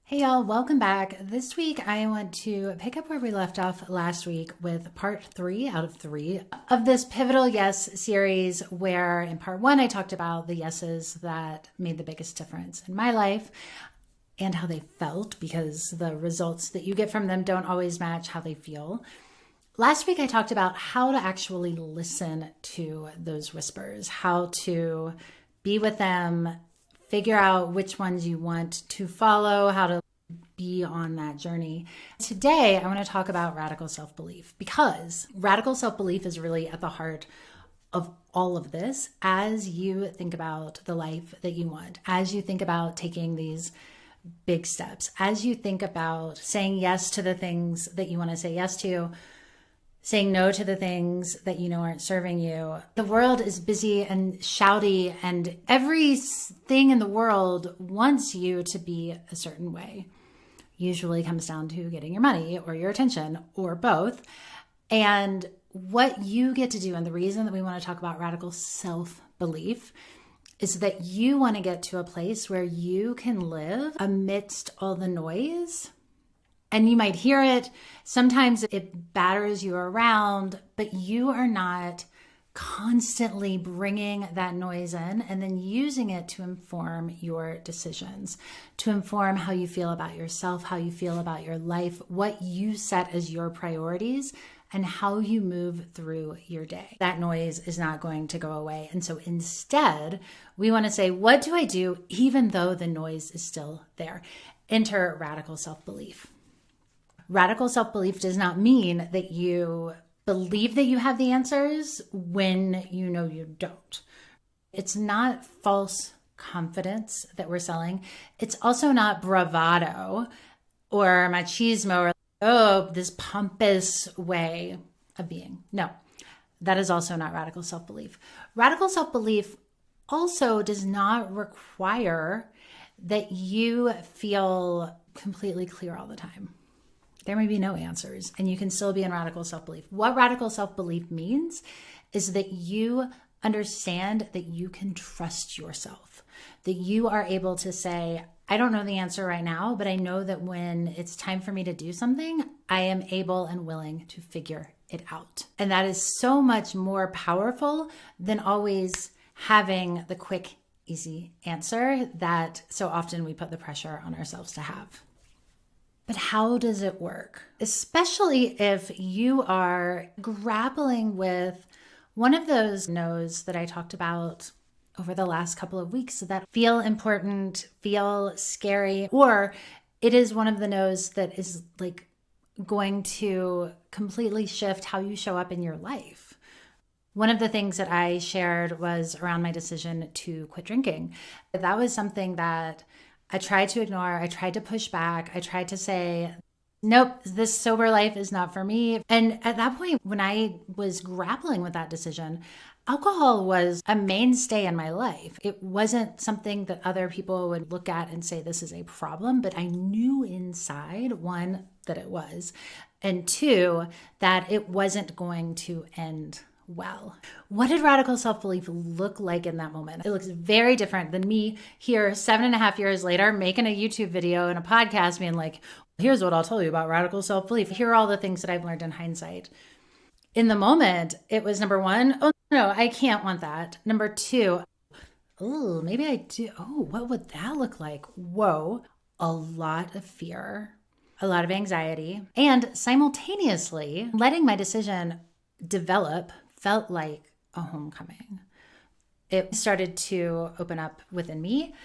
Hey y'all, welcome back. This week I want to pick up where we left off last week with part 3 out of 3 of this Pivotal Yes series, where in part 1 I talked about the yeses that made the biggest difference in my life and how they felt, because the results that you get from them don't always match how they feel. Last week I talked about how to actually listen to those whispers, how to be with them, figure out which ones you want to follow, how to be on that journey. Today, I want to talk about radical self-belief, because radical self-belief is really at the heart of all of this as you think about the life that you want, as you think about taking these big steps, as you think about saying yes to the things that you want to say yes to, saying no to the things that you know aren't serving you. The world is busy and shouty, and everything in the world wants you to be a certain way. Usually comes down to getting your money or your attention or both. And what you get to do, and the reason that we want to talk about radical self-belief, is that you want to get to a place where you can live amidst all the noise. And you might hear it. Sometimes it batters you around, but you are not constantly bringing that noise in and then using it to inform your decisions, to inform how you feel about yourself, how you feel about your life, what you set as your priorities, and how you move through your day. That noise is not going to go away. And so instead, we want to say, what do I do even though the noise is still there? Enter radical self-belief. Radical self-belief does not mean that you believe that you have the answers when you know you don't. It's not false confidence that we're selling. It's also not bravado or machismo or, this pompous way of being. No, that is also not radical self-belief. Radical self-belief also does not require that you feel completely clear all the time. There may be no answers, and you can still be in radical self-belief. What radical self-belief means is that you understand that you can trust yourself, that you are able to say, I don't know the answer right now, but I know that when it's time for me to do something, I am able and willing to figure it out. And that is so much more powerful than always having the quick, easy answer that so often we put the pressure on ourselves to have. But how does it work? Especially if you are grappling with one of those no's that I talked about over the last couple of weeks that feel important, feel scary, or it is one of the no's that is like going to completely shift how you show up in your life. One of the things that I shared was around my decision to quit drinking. That was something that I tried to ignore. I tried to push back. I tried to say, nope, this sober life is not for me. And at that point, when I was grappling with that decision, alcohol was a mainstay in my life. It wasn't something that other people would look at and say, this is a problem, but I knew inside, one, that it was, and two, that it wasn't going to end well. What did radical self-belief look like in that moment? It looks very different than me here 7.5 years later, making a YouTube video and a podcast being like, here's what I'll tell you about radical self-belief. Here are all the things that I've learned in hindsight. In the moment, it was number one, oh no, I can't want that. Number two, oh, maybe I do. Oh, what would that look like? Whoa, a lot of fear, a lot of anxiety, and simultaneously letting my decision develop felt like a homecoming. It started to open up within me.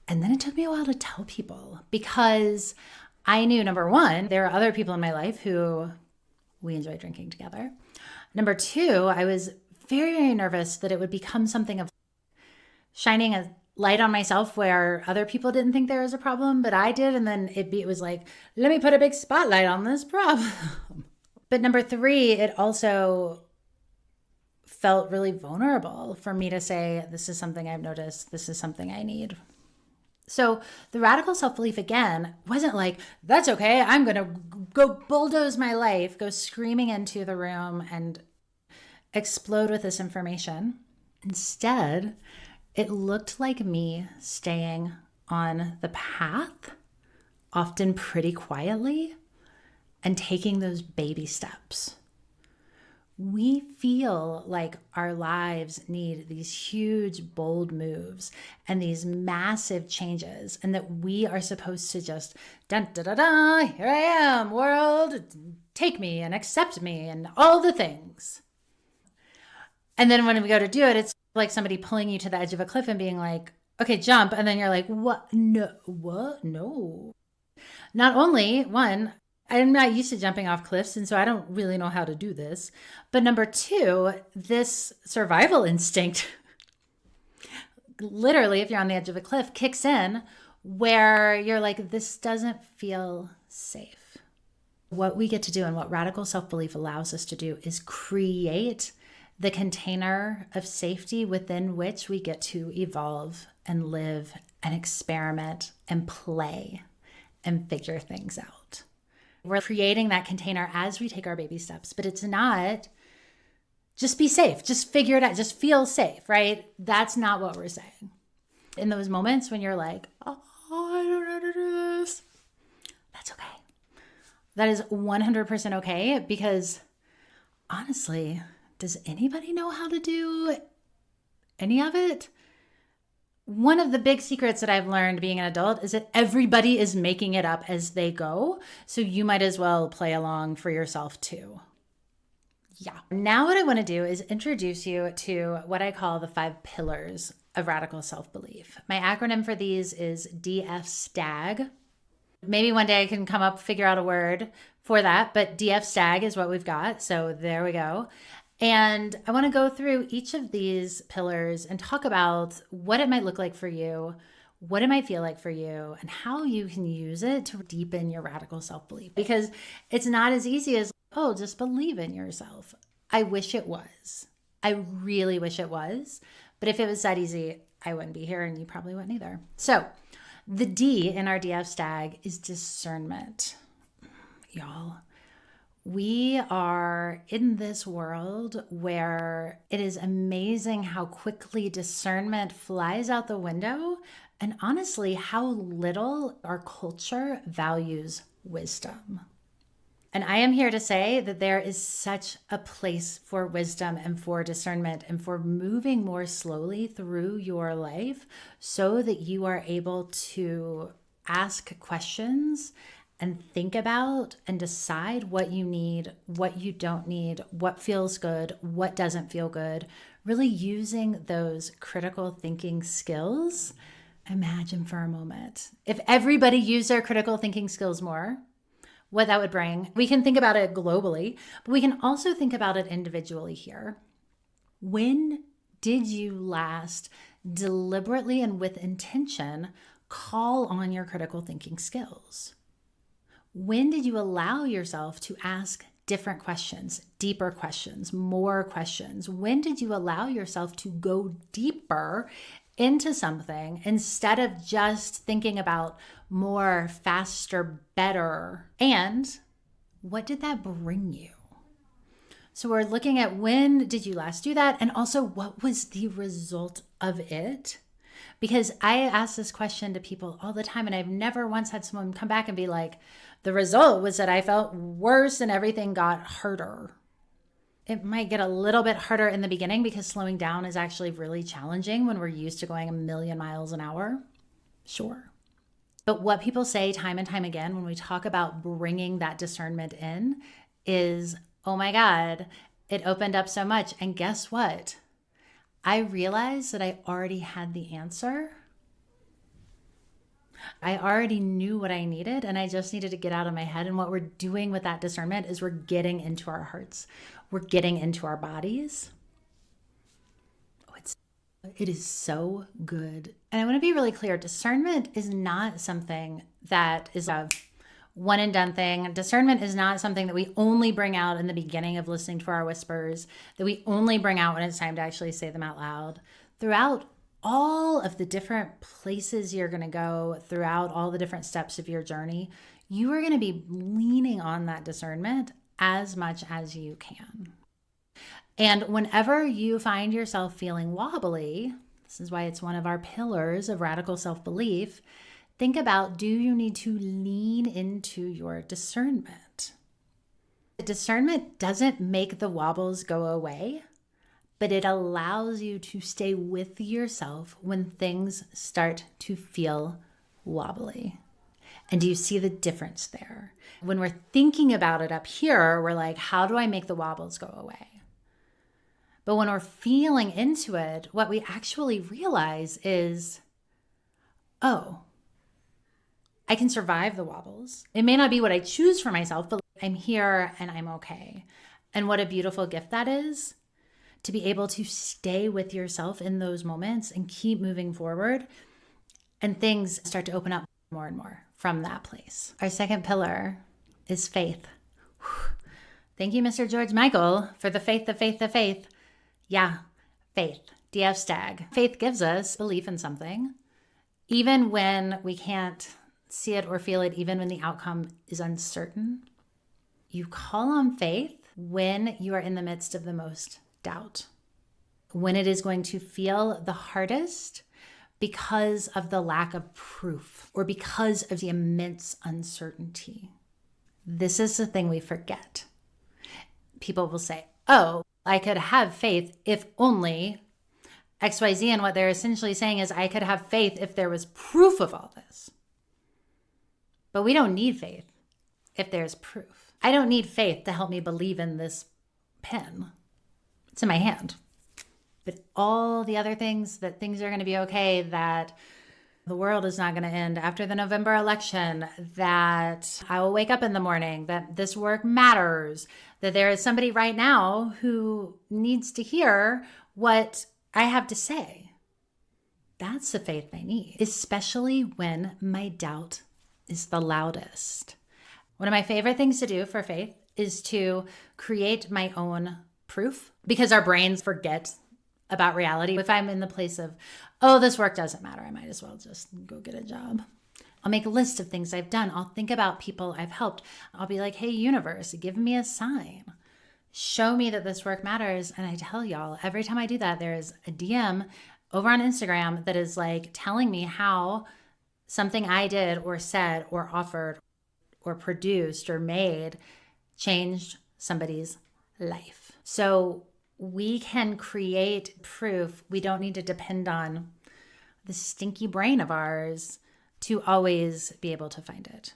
And then it took me a while to tell people, because I knew, number one, there are other people in my life who we enjoy drinking together. Number two, I was very, very nervous that it would become something of shining a light on myself where other people didn't think there was a problem, but I did. And then it was like, let me put a big spotlight on this problem. But number three, it also felt really vulnerable for me to say, this is something I've noticed, this is something I need. So the radical self-belief, again, wasn't like, that's okay, I'm going to go bulldoze my life, go screaming into the room and explode with this information. Instead, it looked like me staying on the path, often pretty quietly, and taking those baby steps. We feel like our lives need these huge, bold moves and these massive changes, and that we are supposed to just, dun, da, da, da, here I am, world, take me and accept me and all the things. And then when we go to do it, it's like somebody pulling you to the edge of a cliff and being like, okay, jump. And then you're like, what? No, what? No. Not only, one, I'm not used to jumping off cliffs, and so I don't really know how to do this. But number two, this survival instinct, literally, if you're on the edge of a cliff, kicks in where you're like, this doesn't feel safe. What we get to do and what radical self-belief allows us to do is create the container of safety within which we get to evolve and live and experiment and play and figure things out. We're creating that container as we take our baby steps, but it's not just be safe, just figure it out, just feel safe, right? That's not what we're saying. In those moments when you're like, oh, I don't know how to do this, that's okay. That is 100% okay, because honestly, does anybody know how to do any of it? One of the big secrets that I've learned being an adult is that everybody is making it up as they go. So you might as well play along for yourself too. Yeah. Now what I want to do is introduce you to what I call the 5 pillars of radical self-belief. My acronym for these is DF-STAG. Maybe one day I can figure out a word for that, but DF-STAG is what we've got. So there we go. And I want to go through each of these pillars and talk about what it might look like for you, what it might feel like for you, and how you can use it to deepen your radical self-belief. Because it's not as easy as, oh, just believe in yourself. I wish it was. I really wish it was. But if it was that easy, I wouldn't be here and you probably wouldn't either. So the D in our DF-STAG is discernment. Y'all. We are in this world where it is amazing how quickly discernment flies out the window, and honestly, how little our culture values wisdom. And I am here to say that there is such a place for wisdom and for discernment and for moving more slowly through your life so that you are able to ask questions and think about and decide what you need, what you don't need, what feels good, what doesn't feel good, really using those critical thinking skills. Imagine for a moment, if everybody used their critical thinking skills more, what that would bring. We can think about it globally, but we can also think about it individually here. When did you last deliberately and with intention call on your critical thinking skills? When did you allow yourself to ask different questions, deeper questions, more questions? When did you allow yourself to go deeper into something instead of just thinking about more, faster, better? And what did that bring you? So we're looking at when did you last do that? And also, what was the result of it? Because I ask this question to people all the time, and I've never once had someone come back and be like, the result was that I felt worse and everything got harder. It might get a little bit harder in the beginning because slowing down is actually really challenging when we're used to going 1,000,000 miles an hour. Sure. But what people say time and time again when we talk about bringing that discernment in is, oh my God, it opened up so much. And guess what? I realized that I already had the answer. I already knew what I needed, and I just needed to get out of my head. And what we're doing with that discernment is we're getting into our hearts. We're getting into our bodies. Oh, it is so good. And I want to be really clear. Discernment is not something that is a one and done thing. Discernment is not something that we only bring out in the beginning of listening to our whispers, that we only bring out when it's time to actually say them out loud. Throughout all of the different places you're going to go, throughout all the different steps of your journey, you are going to be leaning on that discernment as much as you can. And whenever you find yourself feeling wobbly, This is why it's one of our pillars of radical self-belief. Think about, do you need to lean into your discernment? The discernment doesn't make the wobbles go away, but it allows you to stay with yourself when things start to feel wobbly. And do you see the difference there? When we're thinking about it up here, we're like, how do I make the wobbles go away? But when we're feeling into it, what we actually realize is, oh, I can survive the wobbles. It may not be what I choose for myself, but I'm here and I'm okay. And what a beautiful gift that is, to be able to stay with yourself in those moments and keep moving forward. And things start to open up more and more from that place. Our second pillar is faith. Thank you, Mr. George Michael, for the faith, the faith, the faith. Yeah, faith, DF Stag. Faith gives us belief in something, even when we can't see it or feel it, even when the outcome is uncertain. You call on faith when you are in the midst of the most doubt, when it is going to feel the hardest because of the lack of proof or because of the immense uncertainty. This is the thing we forget. People will say, oh, I could have faith if only XYZ. And what they're essentially saying is, I could have faith if there was proof of all this. But we don't need faith if there's proof. I don't need faith to help me believe in this pen. It's in my hand. But all the other things, that things are going to be okay, that the world is not going to end after the November election, that I will wake up in the morning, that this work matters, that there is somebody right now who needs to hear what I have to say. That's the faith I need, especially when my doubt is the loudest. One of my favorite things to do for faith is to create my own proof, because our brains forget about reality. If I'm in the place of, oh, this work doesn't matter, I might as well just go get a job. I'll make a list of things I've done. I'll think about people I've helped. I'll be like, hey, universe, give me a sign. Show me that this work matters. And I tell y'all, every time I do that, there's a DM over on Instagram that is like telling me how something I did or said or offered or produced or made changed somebody's life. So we can create proof. We don't need to depend on the stinky brain of ours to always be able to find it.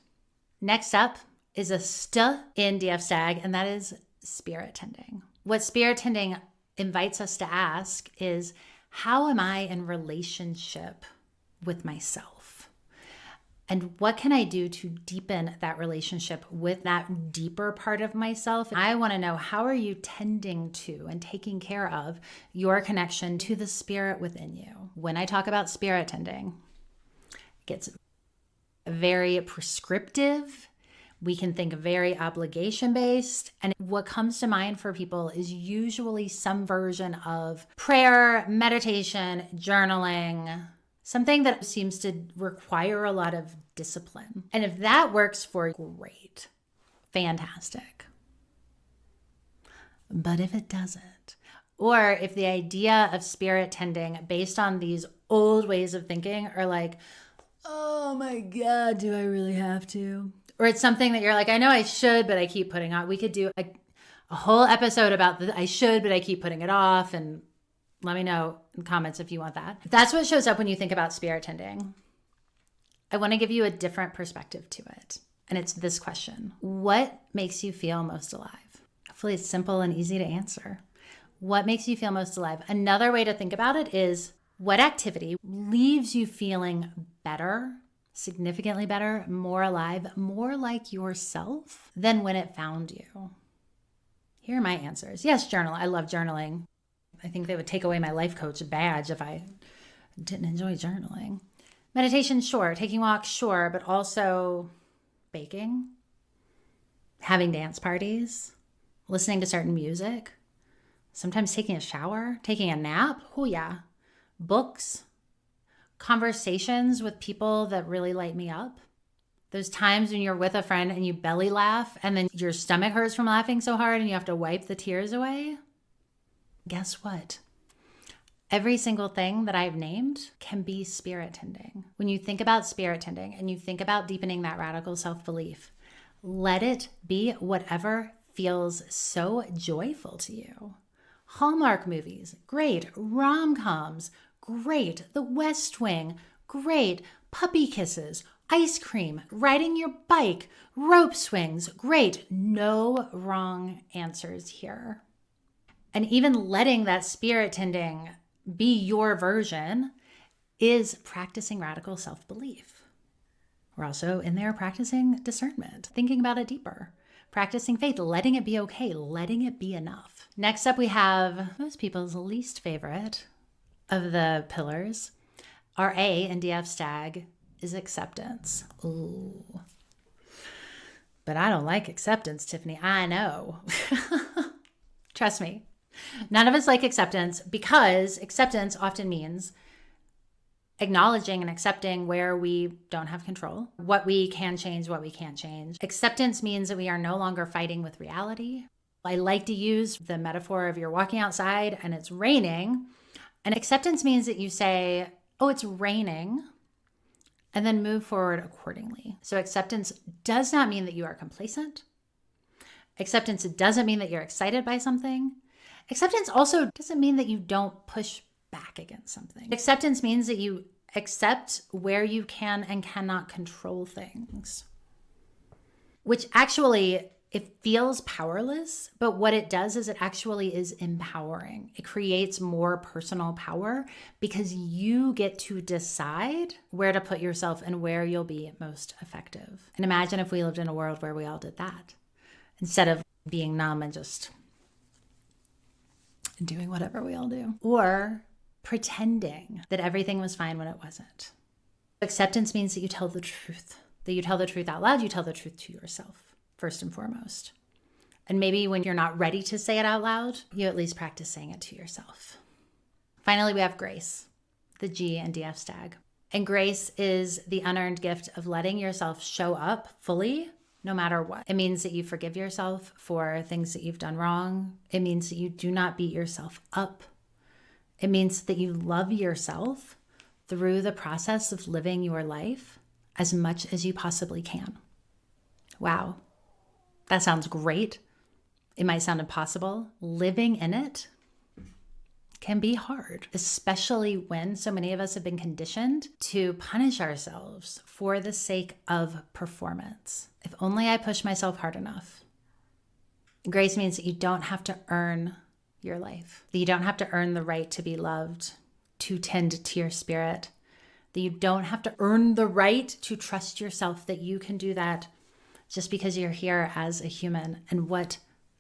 Next up is a st in DF Stag, and that is spirit tending. What spirit tending invites us to ask is, how am I in relationship with myself? And what can I do to deepen that relationship with that deeper part of myself? I want to know, how are you tending to and taking care of your connection to the spirit within you? When I talk about spirit tending, it gets very prescriptive. We can think very obligation-based. And what comes to mind for people is usually some version of prayer, meditation, journaling, something that seems to require a lot of discipline. And if that works for you, great, fantastic. But if it doesn't, or if the idea of spirit tending based on these old ways of thinking are like, oh my God, do I really have to? Or it's something that you're like, I know I should, but I keep putting off. We could do a whole episode about the I should, but I keep putting it off. And let me know in comments if you want that. If that's what shows up when you think about spirit tending, I want to give you a different perspective to it. And it's this question: what makes you feel most alive? Hopefully it's simple and easy to answer. What makes you feel most alive? Another way to think about it is, what activity leaves you feeling better, significantly better, more alive, more like yourself than when it found you? Here are my answers. Yes, journal. I love journaling. I think they would take away my life coach badge if I didn't enjoy journaling. Meditation, sure. Taking walks, sure. But also baking, having dance parties, listening to certain music, sometimes taking a shower, taking a nap. Oh yeah. Books, conversations with people that really light me up. Those times when you're with a friend and you belly laugh and then your stomach hurts from laughing so hard and you have to wipe the tears away. Guess what? Every single thing that I've named can be spirit tending. When you think about spirit tending and you think about deepening that radical self-belief, let it be whatever feels so joyful to you. Hallmark movies, great. Rom-coms, great. The West Wing, great. Puppy kisses, ice cream, riding your bike, rope swings, great. No wrong answers here. And even letting that spirit tending be your version is practicing radical self-belief. We're also in there practicing discernment, thinking about it deeper, practicing faith, letting it be okay, letting it be enough. Next up, we have most people's least favorite of the pillars. Our A in DF Stag is acceptance. Ooh. But I don't like acceptance, Tiffany. I know. Trust me. None of us like acceptance because acceptance often means acknowledging and accepting where we don't have control, what we can change, what we can't change. Acceptance means that we are no longer fighting with reality. I like to use the metaphor of you're walking outside and it's raining. And acceptance means that you say, oh, it's raining, and then move forward accordingly. So acceptance does not mean that you are complacent. Acceptance doesn't mean that you're excited by something. Acceptance also doesn't mean that you don't push back against something. Acceptance means that you accept where you can and cannot control things, which actually, it feels powerless, but what it does is it actually is empowering. It creates more personal power because you get to decide where to put yourself and where you'll be most effective. And imagine if we lived in a world where we all did that instead of being numb and just doing whatever we all do, or pretending that everything was fine when it wasn't. Acceptance means that you tell the truth, out loud, you tell the truth to yourself, first and foremost. And maybe when you're not ready to say it out loud, you at least practice saying it to yourself. Finally, we have grace, the G in DF Stag. And grace is the unearned gift of letting yourself show up fully no matter what. It means that you forgive yourself for things that you've done wrong. It means that you do not beat yourself up. It means that you love yourself through the process of living your life as much as you possibly can. Wow, that sounds great. It might sound impossible. Living in it can be hard, especially when so many of us have been conditioned to punish ourselves for the sake of performance. If only I push myself hard enough. Grace means that you don't have to earn your life, that you don't have to earn the right to be loved, to tend to your spirit, that you don't have to earn the right to trust yourself, that you can do that just because you're here as a human. And what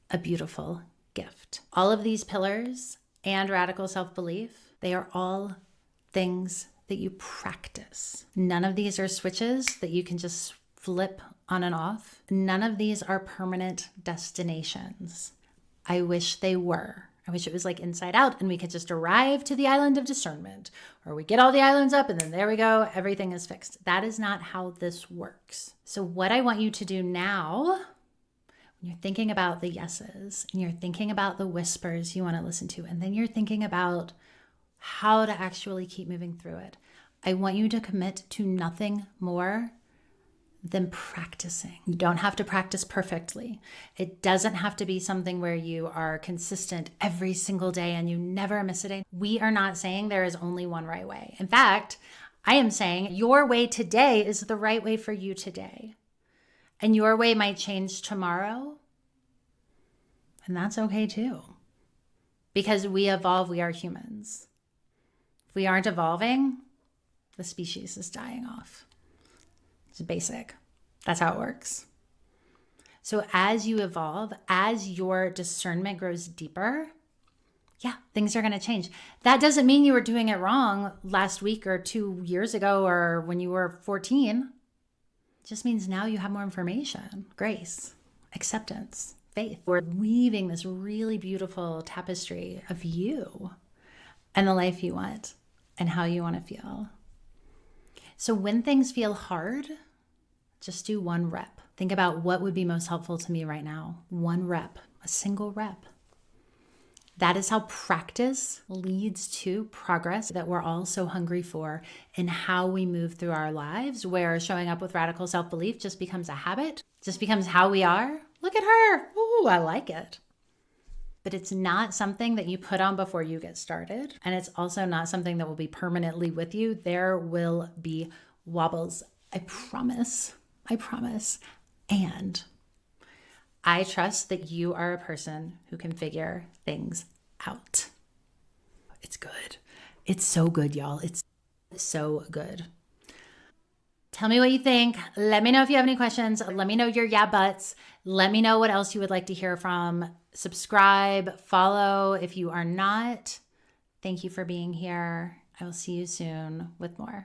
a beautiful gift. All of these pillars and radical self-belief, they are all things that you practice. None of these are switches that you can just flip on and off. None of these are permanent destinations. I wish they were. I wish it was like Inside Out and we could just arrive to the island of discernment, or we get all the islands up and then there we go, everything is fixed. That is not how this works. So what I want you to do now, when you're thinking about the yeses and you're thinking about the whispers you want to listen to, and then you're thinking about how to actually keep moving through it, I want you to commit to nothing more than practicing. You don't have to practice perfectly. It doesn't have to be something where you are consistent every single day and you never miss a day. We are not saying there is only one right way. In fact, I am saying your way today is the right way for you today. And your way might change tomorrow. And that's okay too. Because we evolve, we are humans. If we aren't evolving, the species is dying off. It's basic. That's how it works. So as you evolve, as your discernment grows deeper, yeah, things are going to change. That doesn't mean you were doing it wrong last week or 2 years ago or when you were 14. It just means now you have more information, grace, acceptance, faith. We're weaving this really beautiful tapestry of you and the life you want and how you want to feel. So when things feel hard, just do one rep. Think about what would be most helpful to me right now. One rep, a single rep. That is how practice leads to progress that we're all so hungry for in how we move through our lives, where showing up with radical self-belief just becomes a habit, just becomes how we are. Look at her. Ooh, I like it. But it's not something that you put on before you get started. And it's also not something that will be permanently with you. There will be wobbles. I promise. I promise. And I trust that you are a person who can figure things out. It's good. It's so good, y'all. It's so good. Tell me what you think. Let me know if you have any questions. Let me know your yeah buts. Let me know what else you would like to hear from. Subscribe, follow if you are not. Thank you for being here. I will see you soon with more.